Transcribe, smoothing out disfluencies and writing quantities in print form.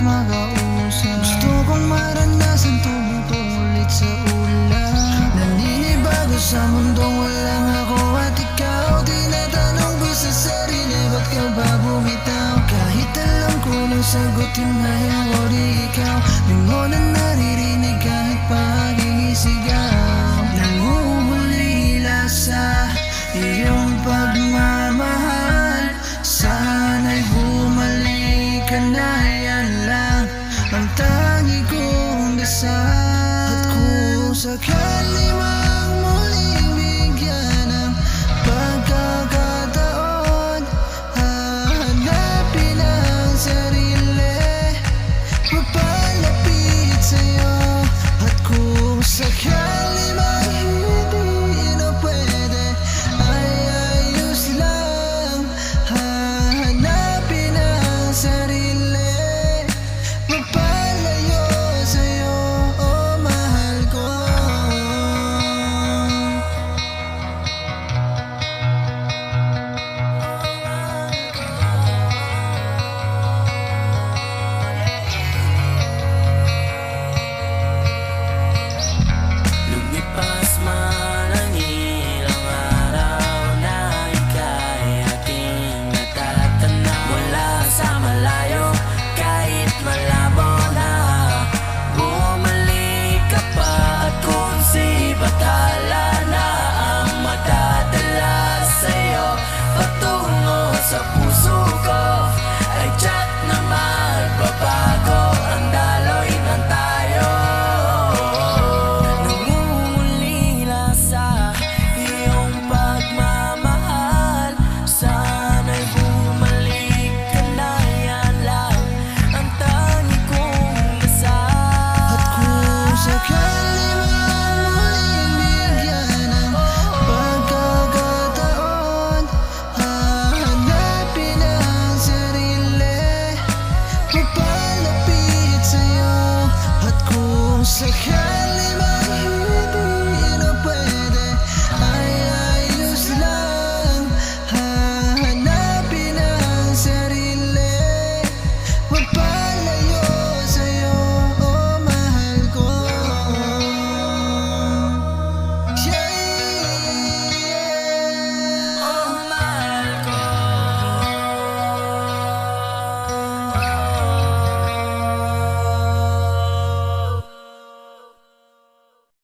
makausap. Gusto kong maranasan tumungtong ulit sa ulap. Naninibago sa mundong walang ako at ikaw. Tinatanong ko sa sarili, ba't ka ba bumitaw? Kahit alam ko ng sagot yung ngayon o di ikaw. Di mo na naririnig kahit pagigisigaw. Nanguhulila sa iyong pagmamahal. Sana'y bumalik ka na, yan lang ang tangi kong dasal. At kung sakali